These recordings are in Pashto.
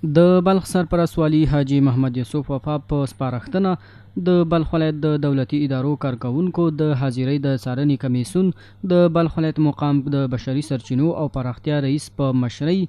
د بلخ سرپرست حاجی محمد یوسف وفا په سپارښتنه د بلخ ولایت د دولتي ادارو کارکونکو د حاضرۍ د څارنې کمیسیون د بلخ ولایت مقام د بشري سرچینو او پراختیا رئیس په مشرۍ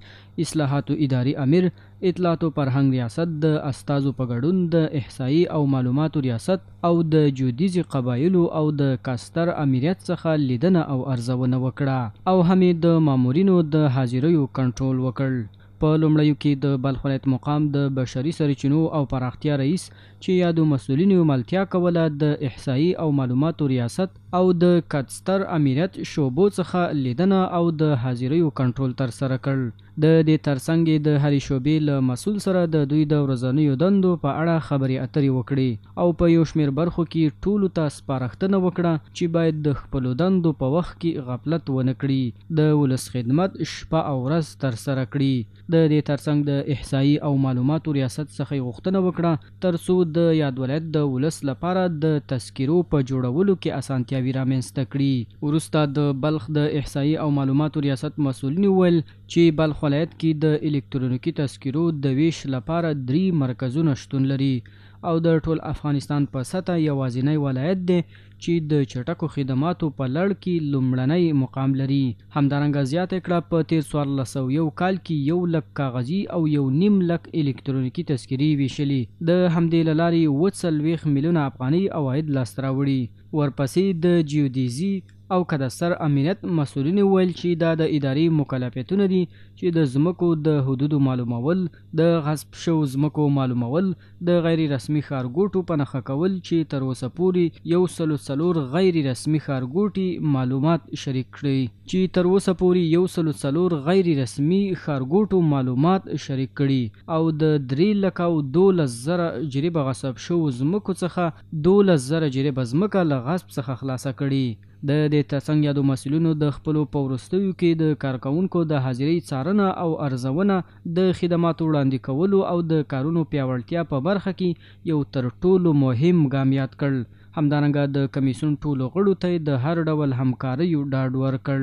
اصلاحاتو اداري امیر اطلاعات او فرهنګ ریاست د استازو په ګډون د احصایي او معلوماتو ریاست او د جودیزي قبایلو او د کاستر امریت څخه لیدنه او ارزونه وکړه او هم د مامورینو د حاضریو کنټرول وکړ. په لومړیو کې د بلخ ولایت مقام د بشري سرچینو او پراختیا رئیس چې یادو مسؤلینو ملتیا کوله د احصایي او معلوماتو ریاست او د کاستر امریت شعبو څخه لیدنه او د حاضریو کنټرول ترسره کړ. د دې ترڅنګ د هرې شعبې له مسؤل سره د دوی د ورځنیو دندو په اړه خبرې اترې وکړي او په یو شمېر برخو کې ټولو ته سپارښتنه وکړه چې باید د خپلو دندو په وخت کې غفلت ونه کړي، د ولس خدمت شپه او ورځ ترسره کړي. د دې ترڅنګ د احصایي او معلوماتو ریاست څخه غوښتنه وکړه ترڅو د یاد ولایت د ولس لپاره د تذکرو په جوړولو کې اسانتیاوي رامنځته کړي. وروسته د بلخ د احصایي او معلوماتو ریاست مسؤلین وویل چې بلخ ولایت کې د الکترونیکي تذکرو د ویش لپاره 3 مرکزونه شتون لري او د ټول افغانستان په سطح یوازینی ولایت دی چې د چټکو خدماتو په لړ کې لومړنی مقام لري. همدارنګه زیاته کړه په تیر 1401 کال کې 1 لک کاغذي او 1.5 لک الکترونیکي تذکرې ویشلي، د همدې له لارې 40 میلیونه افغاني عواید لاسته راوړي. ورپسې د جیودیزي او کدستر امنیت مسؤلین ویل چې دا د اداري مکلفیتونه دي چې د ځمکو د حدودو معلومول، د غصب شوو ځمکو معلومول، د غیر رسمي ښارګوټو په نښه کول چې تر اوسه پورې 104 غیر رسمي ښارګوټي معلومات شریک کړي چې تر اوسه پورې 104 غیر رسمي ښارګوټو معلومات شریک کړي او د 3,12,000 جریبه غصب شوو ځمکو څخه 12,000 جریبه ځمکه له غصب څخه خلاصه کړي. د دې ترڅنګ یادو مسؤلینو د خپلو په وروستیو کې د کارکونکو د حاضرۍ څارنه او ارزونه، د خدماتو وړاندې کولو او د کارونو پیاوړتیا په برخه کې یو تر ټولو مهم ګام یاد کړ. همدارنګه د کمیسیون ټولو غړو ته د هر ډول همکاریو ډاډ ورکړ.